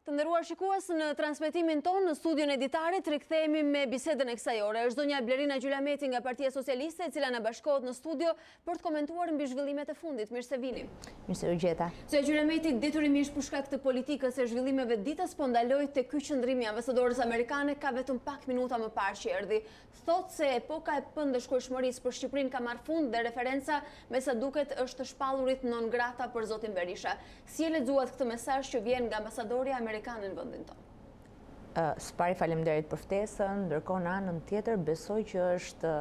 Të nderuar shikues, në transmetimin tonë në studion editarit rikthehemi me bisedën e kësaj ore. Është zonja Blerina Gjylameti nga Partia Socialiste, e cila na bashkohet në studio për të komentuar mbi zhvillimet e fundit. Mirë se vini. Mirë se u gjeta. Zonja Gjylameti, detyrimisht për shkak të politikës së zhvillimeve ditës po ndaloi te ky qëndrimi i ambasadores amerikane ka vetëm pak minuta më parë që erdhi. Thotë se epoka e pëndëshkueshmërisë për Shqipërinë ka marrë fund dhe referenca me sa duket është të shpallurit non grata për zotin Berisha. Si e lexuat këtë mesazh që vjen nga ambasadori amerikanë në vendin tonë? Spari faleminderit për ftesën, ndërkohë në anën tjetër besoj që është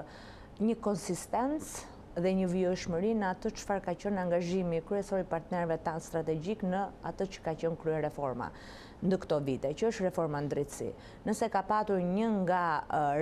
një konsistencë dhe një vijshmëri në atë çfarë ka qenë angazhimi kryesor i partnerëve tanë strategjik në atë që ka qenë kryer reforma në këto vite, që është reforma në drejtësi. Nëse ka patur një nga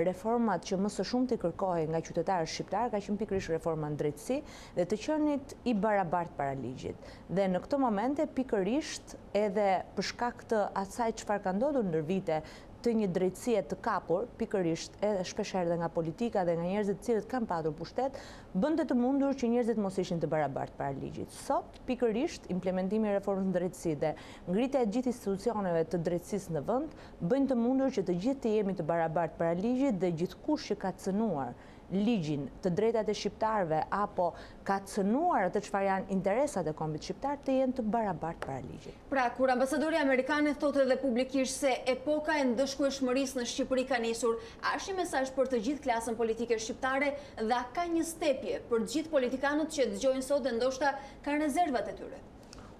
reformat që më së shumti kërkohej nga qytetarët shqiptar, ka qenë pikërisht reforma në drejtësi dhe të qenit i barabartë para ligjit. Dhe në këto momente pikërisht edhe për shkak të asaj çfarë ka ndodhur ndër vite të një drejtësie të kapur, pikërisht edhe shpeshherë dhe nga politika dhe nga njerëzit të cilët kanë patur pushtet, bënte të mundur që njerëzit mos ishin të barabartë para ligjit. Sot, pikërisht, implementimi i reformës në drejtësi dhe ngritja e gjithë institucioneve të drejtësisë në vend bëjnë të mundur që të gjithë të jemi të barabartë para ligjit dhe gjithkush që ka cënuar ligjin të drejtat e shqiptarëve apo ka cënuar atë çfarë janë interesat e kombit shqiptar të jenë të barabartë para ligjit. Pra, kur ambasadori amerikane thotë edhe publikisht se epoka e ndëshkueshmërisë në Shqipëri ka nisur, a është një mesazh për të gjithë klasën politike shqiptare dhe a ka një stepje për të gjithë politikanët që dëgjojnë sot dhe ndoshta kanë rezervat e tyre?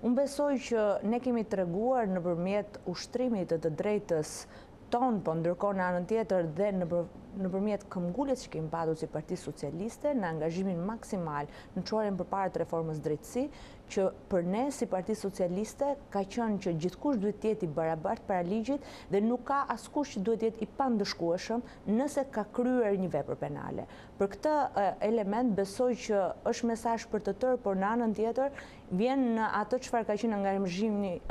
Unë besoj që ne kemi treguar nëpërmjet ushtrimit të drejtës tonë, po ndërkohë në anën tjetër dhe nëpërmjet këmbgulës që kemi patur si Parti Socialiste në angazhimin maksimal në çuarjen përpara të reformës drejtësi, që për ne si Parti Socialiste ka qenë që gjithkush duhet të jetë i barabartë para ligjit dhe nuk ka askush që duhet të jetë i pandëshkueshëm nëse ka kryer një vepër penale. Për këtë element besoj që është mesazh për të tërë, por në anën tjetër vjen në atë çfarë ka qenë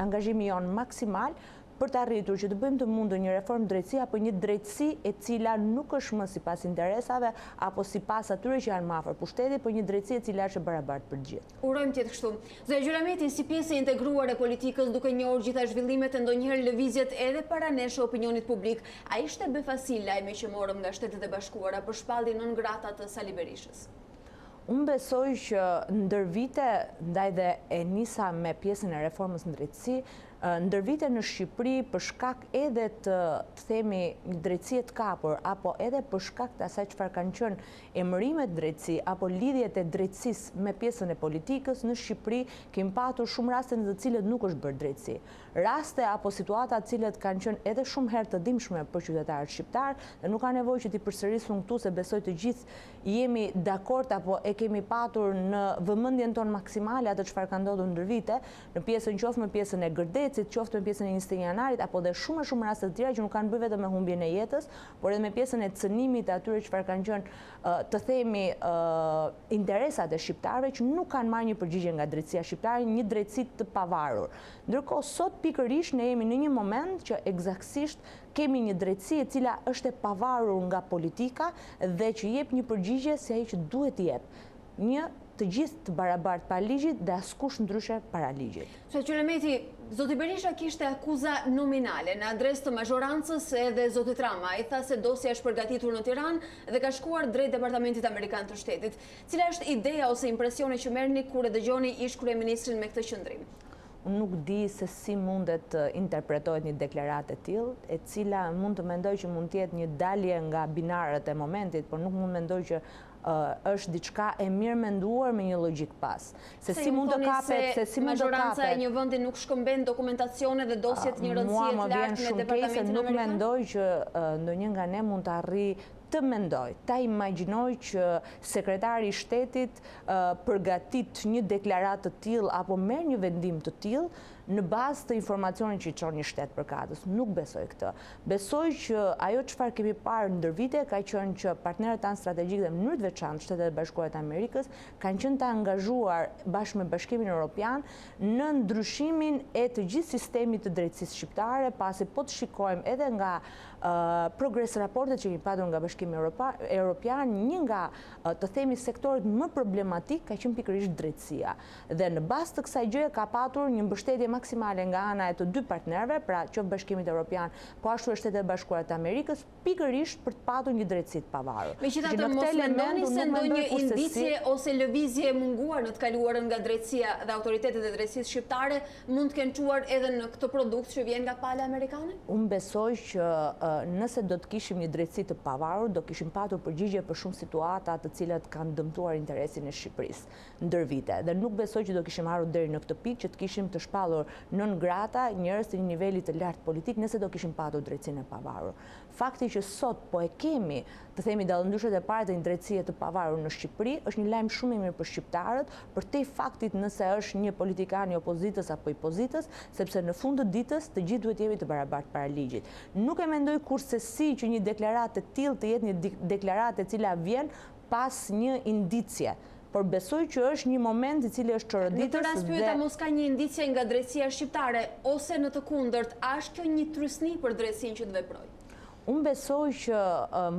angazhimi jon maksimal për të arritur që të bëjmë të mundur një reformë drejtësi apo një drejtësi e cila nuk është më sipas interesave apo sipas atyre që janë më afër pushtetit, por një drejtësi e cila është e barabartë për të gjithë. Urojmë të jetë kështu. Zonja Gjylameti, si pjesë e integruar e politikës, duke njohur gjitha zhvillimet e ndonjëherë lëvizjet edhe para nesh opinionit publik, a ishte befasil lajmi që morëm nga Shtetet e Bashkuara për shpalljen non grata të Sali Berishës? Unë besoj që ndër vite, ndaj dhe e nisa me pjesën e reformës në drejtësi, ndër vite në Shqipëri për shkak edhe të themi një drejtësie të kapur apo edhe për shkak të asaj çfarë kanë qenë emërimet drejtësi apo lidhjet e drejtësisë me pjesën e politikës në Shqipëri kemi patur shumë raste në të cilët nuk është bërë drejtësi. Raste apo situata të cilët kanë qenë edhe shumë herë të dimshme për qytetarët shqiptar dhe nuk ka nevojë që t'i përsëris unë këtu se besoj të gjithë jemi dakord apo e kemi patur në vëmendjen tonë maksimale atë çfarë ka ndodhur ndër vite, në pjesën qoftë me pjesën e Gërdecit, qoftë me pjesën e 21 janarit apo dhe shumë raste të tjera që nuk kanë bërë vetëm me humbjen e jetës, por edhe me pjesën e cënimit të atyre çfarë kanë qenë të themi interesat e shqiptarëve që nuk kanë marrë një përgjigje nga drejtësia shqiptare, një drejtësi të pavarur. Ndërkohë sot pikërisht ne jemi në një moment që eksaktësisht kemi një drejtësi e cila është e pavarur nga politika dhe që jep një përgjigje si ai që duhet të jep. Një të gjithë të barabartë para ligjit dhe askush ndryshe para ligjit. Zonja Gjylameti, zoti Berisha kishte akuza nominale në adresë të mazhorancës edhe zotit Rama. Ai tha se dosja është përgatitur në Tiranë dhe ka shkuar drejt Departamentit Amerikan të Shtetit. Cila është ideja ose impresioni që merrni kur e dëgjoni ish kryeministrin me këtë qendrim? Unë nuk di se si mundet të interpretohet një deklaratë e tillë, e cila mund të mendoj që mund të jetë një dalje nga binarët e momentit, por nuk mund mendoj që është diçka e mirë menduar me një logjik pas. Se si mund të kapet, se si mund të kapet. Mazhoranca e një vendi nuk shkëmben dokumentacione dhe dosjet një rëndësie të lartë me Departamentin Nuk Amerikan? mendoj që ndonjë nga ne mund të arrijë të mendoj, ta imagjinoj që sekretari i shtetit përgatit një deklaratë të tillë apo merr një vendim të tillë në bazë të informacionit që i çon një shtet përkatës. Nuk besoj këtë. Besoj që ajo çfarë kemi parë ndër vite ka qenë që partnerët tanë strategjik dhe në mënyrë të veçantë Shtetet e Bashkuara të Amerikës kanë qenë të angazhuar bashkë me Bashkimin Evropian në ndryshimin e të gjithë sistemit të drejtësisë shqiptare, pasi po të shikojmë edhe nga progres raportet që kemi patur nga Bashkimi Evropian, një nga të themi sektorit më problematik ka qenë pikërisht drejtësia. Dhe në bazë të kësaj gjëje ka patur një mbështetje maksimale nga ana e të dy partnerëve, pra qoftë Bashkimit Evropian, po ashtu edhe Shtetet e Bashkuara të Amerikës, pikërisht për të patur një drejtësi të pavarur. Megjithatë, mos mendoni se ndonjë indicie ose lëvizje e munguar në të kaluarën nga drejtësia dhe autoritetet e drejtësisë shqiptare mund të kenë çuar edhe në këtë produkt që vjen nga pala amerikane? Unë besoj që nëse do të kishim një drejtësi të pavarur, do kishim patur përgjigje për shumë situata të cilat kanë dëmtuar interesin e Shqipërisë ndër vite. Dhe nuk besoj që do kishim ardhur deri në këtë pikë që të kishim të shpallur nën grata njerëz të një niveli të lartë politik nëse do kishim patur drejtësinë e pavarur. Fakti që sot po e kemi, të themi dallëndryshet e para të një drejtësie të pavarur në Shqipëri, është një lajm shumë i mirë për shqiptarët, për te faktit nëse është një politikan i opozitës apo i pozitës, sepse në fund të ditës të gjithë duhet jemi të barabartë para ligjit. Nuk e mendoj kurse si që një deklaratë e tillë të jetë një deklaratë e cila vjen pas një indicie. Por besoj që është një moment i cili është çorëditës. Në të rast pyeta mos ka një indicie nga drejtësia shqiptare ose në të kundërt, a është kjo një trysni për drejtësinë që të veprojë? Unë besoj që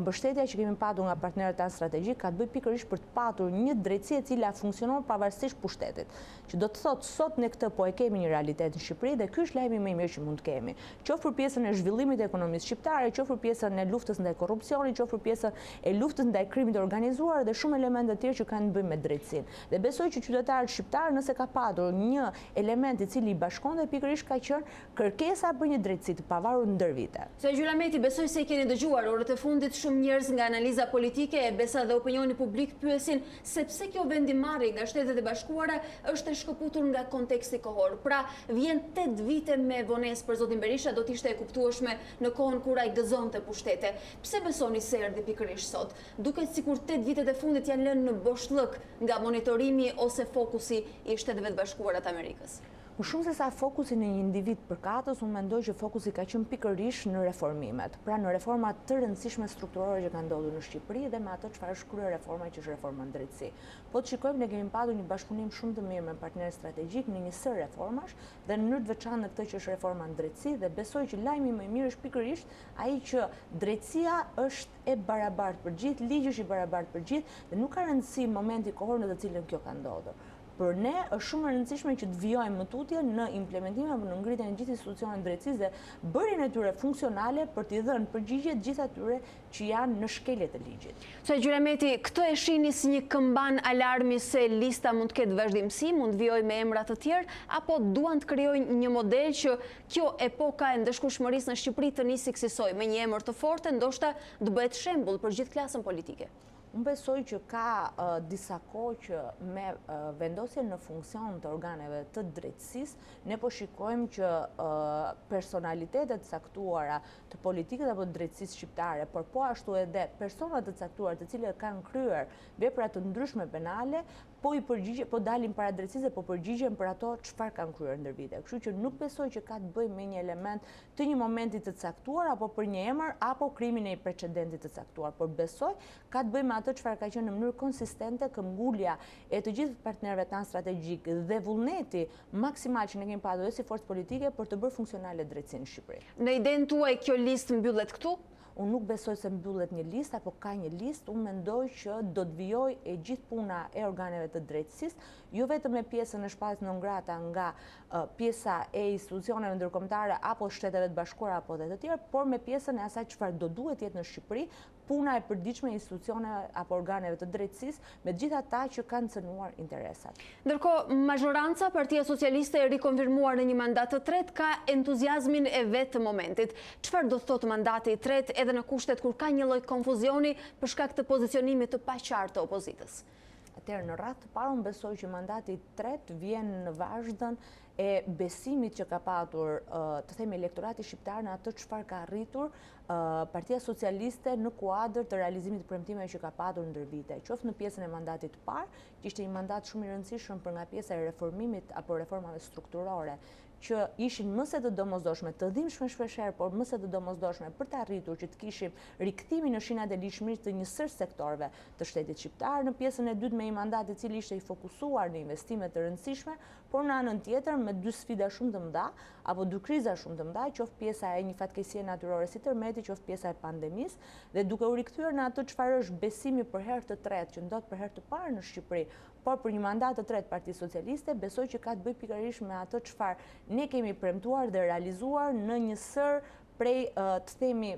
mbështetja që kemi patur nga partnerët tanë strategjik ka të bëjë pikërisht për të patur një drejtësi e cila funksionon pavarësisht pushtetit. Që do të thotë sot ne këtë po e kemi një realitet në Shqipëri dhe ky është lajmi më i mirë që mund të kemi. Qoftë për pjesën e zhvillimit të ekonomisë shqiptare, qoftë për pjesën e luftës ndaj korrupsionit, qoftë për pjesën e luftës ndaj krimit të organizuar dhe shumë elemente të tjerë që kanë të bëjnë me drejtësinë. Dhe besoj që qytetarët shqiptarë nëse ka patur një element i cili i bashkonte pikërisht ka qenë kërkesa për një drejtësi të pavarur ndër vite. Se Gjylameti, besoj se i keni dëgjuar orët e fundit shumë njerëz nga analiza politike e besa dhe opinioni publik pyesin sepse kjo vendimarrje nga Shtetet e Bashkuara është e shkëputur nga konteksti kohor. Pra, vjen 8 vite me vonesë për zotin Berisha, do t'ishte e kuptueshme në kohën kur ai gëzonte pushtete. Pse besoni se erdhi pikërisht sot? Duket sikur 8 vitet e fundit janë lënë në boshllëk nga monitorimi ose fokusi i Shteteve të Bashkuara të Amerikës. Më shumë se sa fokusi në një individ përkatës, unë mendoj që fokusi ka qenë pikërisht në reformimet, pra në reformat të rëndësishme strukturore që kanë ndodhur në Shqipëri dhe me ato çfarë është kryer reforma që është reforma në drejtësi. Po të shikojmë, ne kemi patur një bashkëpunim shumë të mirë me partnerë strategjik në një sër reformash dhe në mënyrë të veçantë në këtë që është reforma në drejtësi dhe besoj që lajmi më i mirë është pikërisht ai që drejtësia është e barabartë për gjithë, ligji është i barabartë për gjithë dhe nuk ka rëndësi momenti kohor në të cilën kjo ka ndodhur. Për ne është shumë e rëndësishme që të vijojmë më tutje në implementimin apo në ngritjen e gjithë institucioneve drejtësisë dhe bërjen e tyre funksionale për t'i dhënë përgjigje të gjithë atyre që janë në shkeljet e ligjit. Se Gjylameti, këtë e shihni si një këmban alarmi se lista mund të ketë vazhdimsi, mund të vijojë me emra të tjerë, apo duan të krijojnë një model që kjo epoka e ndëshkueshmërisë në Shqipëri të nisi kësaj me një emër të fortë, ndoshta të bëhet shembull për gjithë klasën politike? Unë besoj që ka disa kohë që me vendosjen në funksion të organeve të drejtësisë, ne po shikojmë që personalitetet caktuara të politikës apo të drejtësisë shqiptare, por po ashtu edhe personat të caktuar të cilët kanë kryer vepra të ndryshme penale, po dalin para drejtësisë dhe po përgjigjen për ato çfarë kanë kryer ndër vite. Kështu që nuk besoj që ka të bëjë me një element të një momenti të caktuar apo për një emër apo krimin e një precedenti të caktuar, por besoj ka të bëjë me ato çfarë ka qenë në mënyrë konsistente këmbgulja e të gjithë partnerëve tanë strategjik dhe vullneti maksimal që ne kemi pasur dhe si forcë politike për të bërë funksionale drejtësinë në Shqipëri. Në idenë tuaj kjo listë mbyllet këtu? Unë nuk besoj se mbyllet një listë apo ka një listë, unë mendoj që do të vijojë e gjithë puna e organeve të drejtësisë, jo vetëm me pjesën e shpalljes non grata nga pjesa e institucioneve ndërkombëtare apo Shteteve të Bashkuara apo të tjerë, por me pjesën e asaj çfarë do duhet jetë në Shqipëri, puna e përditshme e institucioneve apo organeve të drejtësisë me gjithë ata që kanë cënuar interesat. Ndërkohë, mazhoranca, Partia Socialiste e rikonfirmuar në një mandat të tretë ka entuziazmin e vet të momentit. Çfarë do thotë mandati i tretë edhe në kushtet kur ka një lloj konfuzioni për shkak të pozicionimit të paqartë të opozitës? Atëherë në radhë të parë unë besoj që mandati i tretë vjen në vazhdën e besimit që ka patur të themi elektorati shqiptar në atë çfarë ka arritur Partia Socialiste në kuadër të realizimit të premtimeve që ka patur ndër vite, qoftë në pjesën e mandatit të parë, që ishte një mandat shumë i rëndësishëm për nga pjesa e reformimit apo reformave strukturore, që ishin më se të domosdoshme, të dhimbshme shpeshherë, por më se të domosdoshme për të arritur që të kishim rikthimin në shinat e ligjshmërisë të një sër sektorëve të shtetit shqiptar, në pjesën e dytë me një mandat i cili ishte i fokusuar në investime të rëndësishme, por në anën tjetër me dy sfida shumë të mëdha, apo dy kriza shumë të mëdha, qoftë pjesa e një fatkeqësie natyrore si tërmeti, qoftë pjesa e pandemisë, dhe duke u rikthyer në atë çfarë është besimi për herë të tretë që ndodh për herë të parë në Shqipëri, por për një mandat të tretë Partisë Socialiste, besoj që ka të bëjë pikërisht me atë çfarë ne kemi premtuar dhe realizuar në një sër prej të themi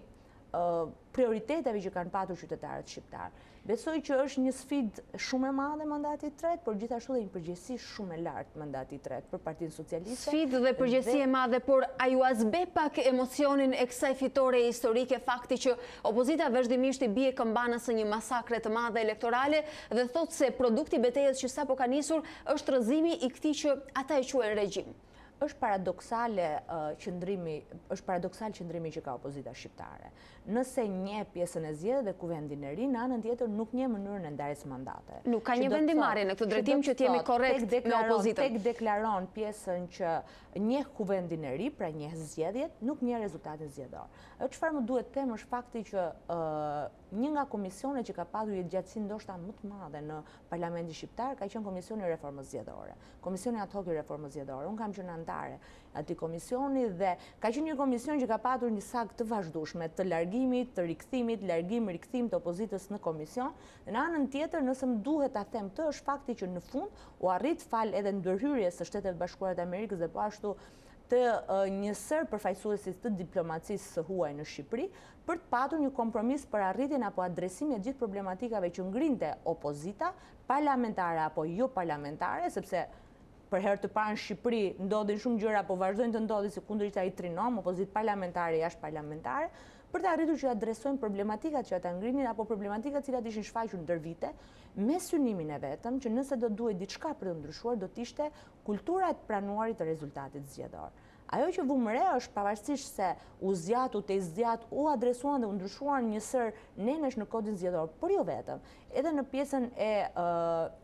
prioriteteve që kanë patur qytetarët shqiptarë. Besoj që është një sfidë shumë e madhe mandati i tretë, por gjithashtu dhe një përgjegjësi shumë e lartë mandati i tretë për Partinë Socialiste. Sfidë dhe përgjegjësi e madhe, por a ju azbe pak emocionin e kësaj fitore historike, fakti që opozita vazhdimisht i bie këmbanës së një masakre të madhe elektorale dhe thotë se produkti betejës që sapo ka nisur është rrëzimi i këtij që ata e quajnë regjim. Është paradoksal qëndrimi që ka opozita shqiptare. Nëse nje pjesën e zgjedhjeve ku vendin e ri, në anën tjetër nuk nje mënyrën e ndarjes mandate. Nuk ka një vendimarrje në këtë drejtim që t'jemi korrekt me opozitën. Tek deklaron pjesën që njeh ku vendin e ri, pra njeh zgjedhjet, nuk njeh rezultatin zgjedhor. Çfarë më duhet të them është fakti që një nga komisionet që ka patur jetëgjatësi ndoshta më të madhe në Parlamentin shqiptar ka qenë Komisioni i Reformës Zgjedhore. Komisioni ad hoc i Reformës Zgjedhore. Unë kam qenë anëtare atij komisioni dhe ka qenë një komision që ka patur një sag të vazhdueshme të largimit, të rikthimit, largim-rikthim të opozitës në komision. Dhe në anën tjetër, nëse më duhet ta them të, është fakti që në fund u arrit fal edhe ndërhyrjes së Shtetet Bashkuara të Amerikës dhe po ashtu të një sër përfaqësuesit të diplomacisë së huaj në Shqipëri për të patur një kompromis për arritjen apo adresimin e gjithë problematikave që ngrinte opozita, parlamentare apo jo parlamentare, sepse për herë të parë në Shqipëri ndodhin shumë gjëra, po vazhdojnë të ndodhin si kundërshta i trinom, opozitë parlamentare, jashtë parlamentare, për të arritur që adresojnë problematikat që ata ngrinin apo problematikat cilat ishin shfaqur ndër vite, me synimin e vetëm që nëse do duhet diçka për të ndryshuar, do të ishte kultura e pranuarit të rezultatit zgjedhor. Ajo që vu më re është pavarësisht se u zgjat, u adresuan dhe u ndryshuan një sër nenesh në kodin zgjedhor, por jo vetëm, edhe në pjesën e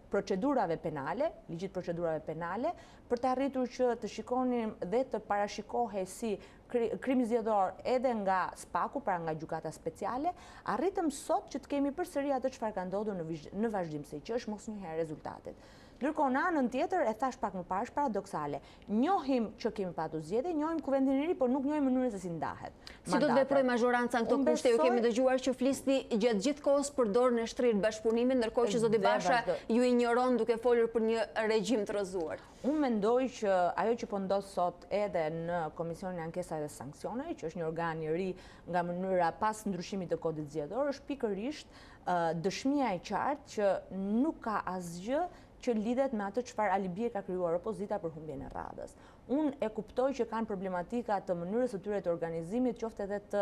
procedurave penale, ligjit procedurave penale, për të arritur që të shikonim dhe të parashikohej si krimi zgjedhor edhe nga SPAK-u, pra nga gjykata speciale, arritëm sot që të kemi përsëri atë çfarë ka ndodhur në vazhdimsi, që është mosnjohja e rezultatit. Ndërkohë në anën tjetër, e thash pak më parë, është paradoksale. Njohim që kemi patur zgjedhje, njohim ku vendin e ri, por nuk njohim mënyrën se si ndahet. Si do të veprojë majoranca në këto kushte? Ju kemi dëgjuar që flisni gjatë gjithë kohës për dorën e shtrirë bashkëpunimin, ndërkohë që zoti Basha ju injoron duke folur për një regjim të rrëzuar. Unë mendoj që ajo që po ndodh sot edhe në Komisionin e Ankesave dhe Sanksioneve, që është një organ i ri nga mënyra pas ndryshimit të kodit zgjedhor, është pikërisht dëshmia e qartë që nuk ka asgjë që lidhet me atë çfarë alibie ka krijuar opozita për humbjen e radhës. Unë e kuptoj që kanë problematika të mënyrës së tyre të organizimit, qoftë edhe të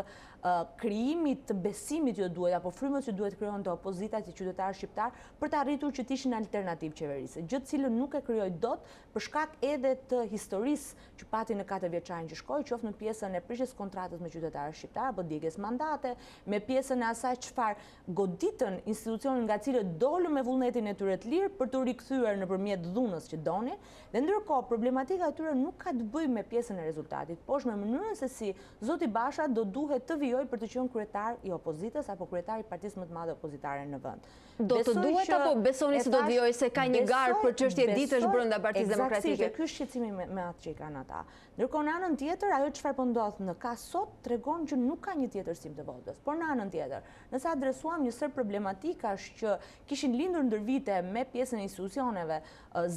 krijimit të besimit që duhet, apo frymës që duhet krijohen të opozita si qytetarë shqiptar për të arritur që të ishin alternativë qeverisë. Gjë të cilën nuk e krijoi dot për shkak edhe të historisë që pati në 4 vjeçarin që shkoi, qoftë në pjesën e prishjes kontratës me qytetarë shqiptar apo djegjes mandate, me pjesën e asaj çfarë goditën institucionin nga cilët dolën me vullnetin e tyre të lirë për të rikthyer nëpërmjet dhunës që donin, dhe ndërkohë problematika e tyre nuk ka të bëjë me pjesën e rezultatit, por me mënyrën se si zoti Basha do duhet të vijojë për të qenë kryetar i opozitës apo kryetar i partisë më të madhe opozitare në vend. Do të duhet apo besoni se do të vijojë se ka një garë për çështje ditësh brenda Partisë Demokratike? Ky është shqetësimi me atë që kanë ata. Ndërkohë në anën tjetër, ajo çfarë po ndodh në kas sot tregon që nuk ka një tjetërsim të votës. Por në anën tjetër, nëse adresuam një sër problematikash që kishin lindur ndër vite me pjesën e institucioneve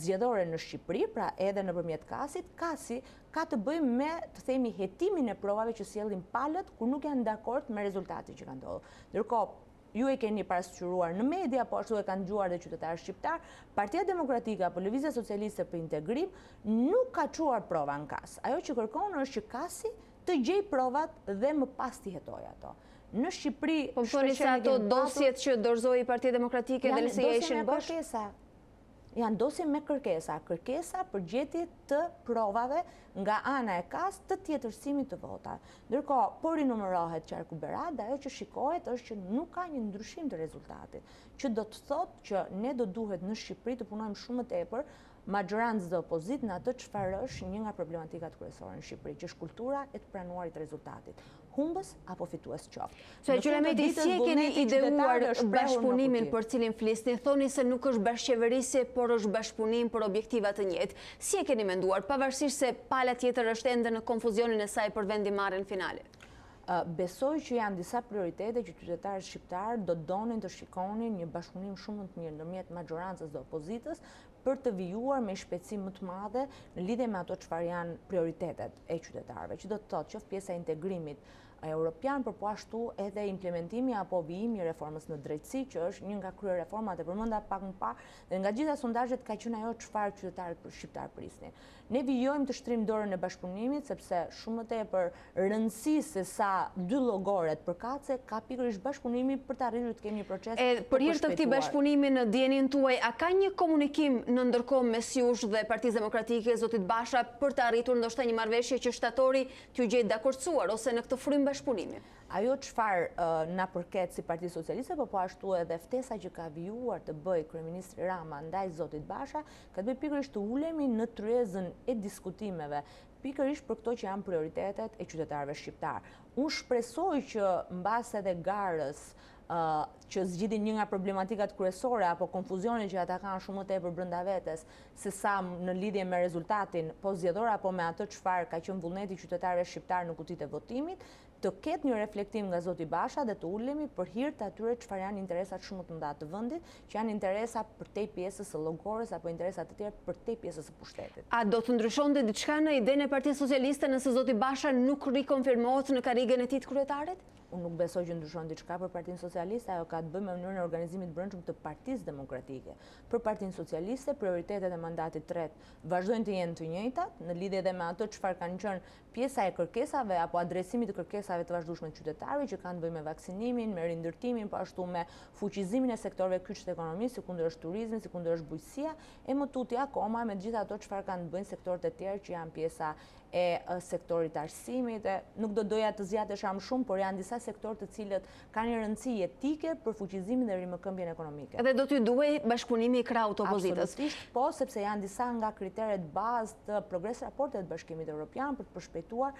zgjedhore në Shqipëri, pra edhe nëpërmjet Kasit, Kasi ka të bëjë me, të themi, hetimin e provave që sjellin palët kur nuk janë dakord me rezultatin që ka ndodhur. Ndërkohë, ju e keni parasqyruar në media, po ashtu e kanë dëgjuar dhe qytetarë shqiptar, Partia Demokratike apo Lëvizja Socialiste për Integrim nuk ka çuar prova në Kas. Ajo që kërkon është që Kasi të gjej provat dhe më pas t'i hetojë ato. Në Shqipëri, po thoni se ato dosjet që dorëzoi Partia Demokratike dhe lësi ishin bashkë. Janë dosje me kërkesa për gjetje të provave nga ana e Kas të tjetërsimit të vota. Ndërkohë, po rinumërohet qarku berat, dhe ajo që shikohet është që nuk ka një ndryshim të rezultatit, që do të thotë që ne do duhet në Shqipëri të punojmë shumë më tepër maggiorancë dhe opozit në atë çfarë është një nga problematikat kryesore në Shqipëri, që është kultura e të pranuarit rezultatit. Humbës apo fitues qoftë. Se Gjulameti, si e keni ideuar bashkëpunimin për cilin flisni? Thoni se nuk është bashkëqeverisje, por është bashkëpunim për objektiva të njëjtë. Si e keni menduar, pavarësisht se pala tjetër është ende në konfuzionin e saj për vendimarrjen finale? Besoj që janë disa prioritete që qytetarët shqiptarë do donin të shikonin një bashkëpunim shumë të mirë ndërmjet maggjorancës dhe opozitës për të vijuar me shpejtësi më të madhe në lidhje me ato çfarë janë prioritetet e qytetarëve, që do të thotë qoftë pjesa e integrimit europian, por po ashtu edhe implementimi apo vijimi i reformës në drejtësi, që është një nga kryereformat e përmenda pak më parë, dhe nga gjitha sondazhet ka qenë ajo çfarë qytetarët shqiptar prisnin. Ne vijojmë të shtrim dorën e bashkëpunimit sepse shumë më tepër rëndësi se sa dy llogoret përkatëse ka pikërisht bashkëpunimi për të arritur të kemi një proces. Për hir të këtij bashkëpunimi në dijenin tuaj, a ka një komunikim në ndërkohë mes jush dhe Partisë Demokratike, zotit Basha, për të arritur ndoshta një marrëveshje që shtatori t'ju gjejë dakordsuar ose në këtë frym bashkëpunimi? Ajo çfarë na përket si Parti Socialiste, po ashtu edhe ftesa që ka vijuar të bëjë kryeministri Rama ndaj zotit Basha, ka të bëjë pikërisht të ulemi në tryezën e diskutimeve, pikërisht për këto që janë prioritetet e qytetarëve shqiptar. Unë shpresoj që mbas edhe garës që zgjidhin një nga problematikat kryesore apo konfuzionin që ata kanë shumë më tepër brenda vetes, se sa në lidhje me rezultatin postzgjedhor apo me atë çfarë ka qenë vullneti i qytetarëve shqiptar në kutitë e votimit, të ketë një reflektim nga zoti Basha dhe të ulemi për hir të atyre çfarë janë interesat shumë të mëdha të vendit, që janë interesa përtej pjesës së llogores apo interesa të tjera përtej pjesës së pushtetit. A do të ndryshonte diçka në idenë e Partisë Socialiste nëse zoti Basha nuk rikonfirmohet në karrigën e tij të kryetarit? Unë nuk besoj që ndryshon diçka për Partinë Socialiste, ajo ka të bëjë me mënyrën e organizimit brendshëm të Partisë Demokratike. Për Partinë Socialiste, prioritetet e mandatit tretë vazhdojnë të jenë të njëjtat, në lidhje edhe me ato çfarë kanë qenë pjesa e kërkesave apo adresimit të kërkesave të vazhdueshme të qytetarëve, që kanë të bëjnë me vaksinimin, me rindërtimin, po ashtu me fuqizimin e sektorëve kyç të ekonomisë, sikundër është turizmi, sikundër është bujqësia, e më tutje akoma me gjithë ato çfarë kanë të bëjnë sektorët e tjerë që janë pjesa e sektorit arsimit. Nuk do doja të zgjatesha më shumë, por janë disa sektorë të cilët kanë një rëndësi jetike për fuqizimin dhe rimëkëmbjen ekonomike. Edhe do t'ju duhej bashkëpunimi i krahut të opozitës. Absolutisht, po, sepse janë disa nga kriteret bazë të progres raportet të Bashkimit Evropian për të përshpejtuar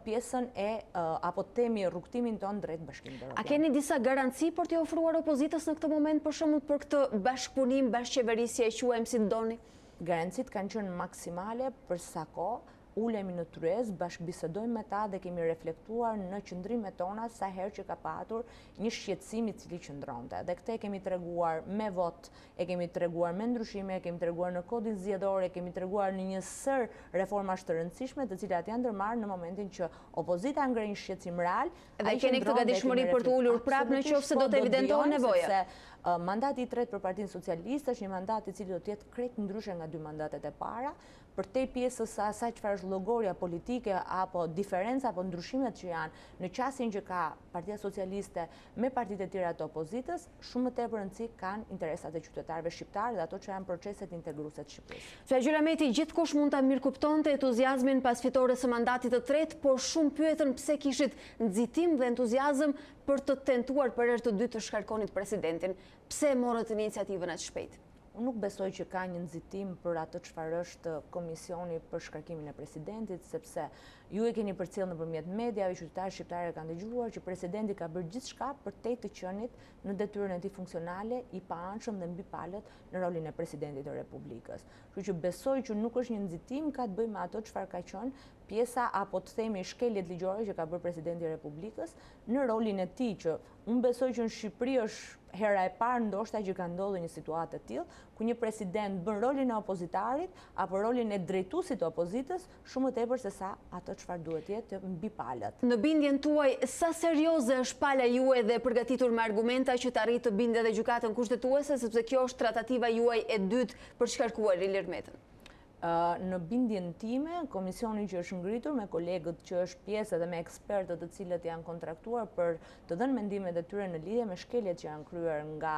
pjesën e apo temi rrugtimin tonë drejt Bashkimit Evropian. A keni disa garanci për t'i ofruar opozitës në këtë moment, për shembull për këtë bashkëpunim, bashkëqeverisje, e quajmë si doni? Garancit kanë qenë maksimale për sa kohë ulemi në tryezë, bashkëbisedojmë me ta dhe kemi reflektuar në qëndrimet tona sa herë që ka patur një shqetësim i cili qëndronte. Dhe këtë e kemi treguar me vot, e kemi treguar me ndryshime, e kemi treguar në kodin zgjedhor, e kemi treguar në një sër reformash të rëndësishme, të cilat janë ndërmarrë në momentin që opozita ngre një shqetësim real. Dhe keni këtë gatishmëri për të ulur prapë në qoftë se do të evidentohen nevoja. Mandati i tretë për Partinë Socialiste është një mandat i cili do të jetë krejt ndryshe nga dy mandatet e para, përtej pjesës së asaj çfarë është llogoria politike apo diferenca apo ndryshimet që janë në qasjen që ka Partia Socialiste me partitë e tjera të opozitës, shumë më tepër rëndësi kanë interesat e qytetarëve shqiptarë dhe ato që janë proceset integruese të Shqipërisë. Fja Gjulameti, gjithkush mund ta mirëkuptonte entuziazmin pas fitores së mandatit të tretë, por shumë pyetën pse kishit nxitim dhe entuziazëm për të tentuar për herë të dytë të shkarkonit presidentin. Pse morët iniciativën aq shpejt? Unë nuk besoj që ka një nxitim për atë çfarë është komisioni për shkarkimin e presidentit, sepse ju e keni përcjellë nëpërmjet mediave, qytetarët shqiptarë kanë dëgjuar që presidenti ka bërë gjithçka përtej të qenit në detyrën e tij funksionale i paanshëm dhe mbi palët në rolin e presidentit të Republikës. Kështu që besoj që nuk është një nxitim, ka të bëjë me ato çfarë ka qenë pjesa apo të themi shkeljet ligjore që ka bërë presidenti i Republikës në rolin e tij, që unë besoj që në Shqipëri është hera e parë ndoshta që ka ndodhur një situatë e tillë, ku një president bën rolin e opozitarit apo rolin e drejtuesit të opozitës shumë më tepër se sa ato çfarë duhet jetë mbi palët. Në bindjen tuaj, sa serioze është pala juaj dhe përgatitur me argumenta që të arrijë të bindë edhe gjykatën kushtetuese, sepse kjo është tratativa juaj e dytë për të shkarkuar Ilir Metën? Në bindjen time, komisioni që është ngritur me kolegët që është pjesë dhe me ekspertët të cilët janë kontraktuar për të dhënë mendimet e tyre në lidhje me shkeljet që janë kryer nga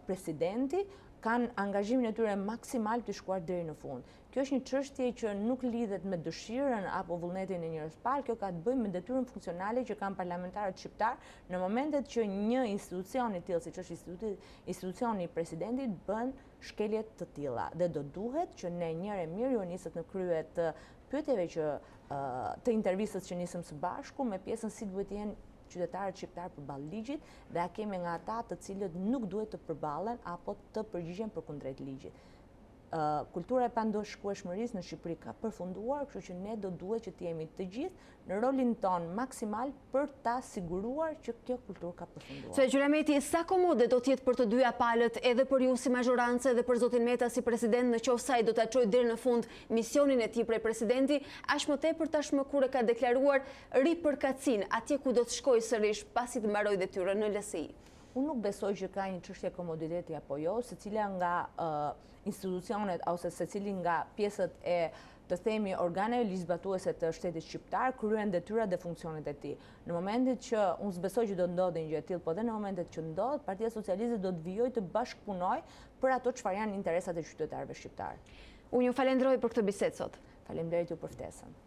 presidenti, kanë angazhimin e tyre maksimal të shkuar deri në fund. Kjo është një çështje që nuk lidhet me dëshirën apo vullnetin e njerëz parë, kjo ka të bëjë me detyrën funksionale që kanë parlamentarët shqiptar në momentet që një institucion i tillë, siç është institucioni i presidentit, bën shkelje të tilla. Dhe do duhet që ne njëherë mirë ju nisët në krye të pyetjeve që të intervistës që nisëm së bashku me pjesën si duhet të jenë qytetarët shqiptar përballë ligjit dhe a kemi nga ata të cilët nuk duhet të përballen apo të përgjigjen përkundrejt ligjit. Kultura e pandashkueshmërisë në Shqipëri ka përfunduar, kështu që ne do duhet që të jemi të gjithë në rolin ton maksimal për ta siguruar që kjo kulturë ka përfunduar. Se Gjyrameti, sa komode do t'jetë për të dyja palët, edhe për ju si mazhorancë dhe për zotin Meta si president, në qoftë se ai do ta çojë deri në fund misionin e tij prej presidenti, aq më tepër tashmë kur e ka deklaruar ripërkatësinë atje ku do të shkojë sërish pasi të mbarojë detyrën në LSI? Unë nuk besoj që ka një çështje komoditeti apo jo, secila nga institucionet ose secili nga pjesët e të themi organeve ligjzbatuese të shtetit shqiptar kryen detyrat dhe funksionet e tij. Në momentin që unë s'besoj që do ndodhë një gjë e tillë, po dhe në momentet që ndodh, Partia Socialiste do të vijojë të bashkëpunojë për ato çfarë janë interesat e qytetarëve shqiptar. Unë ju falenderoj për këtë bisedë sot. Faleminderit ju për ftesën.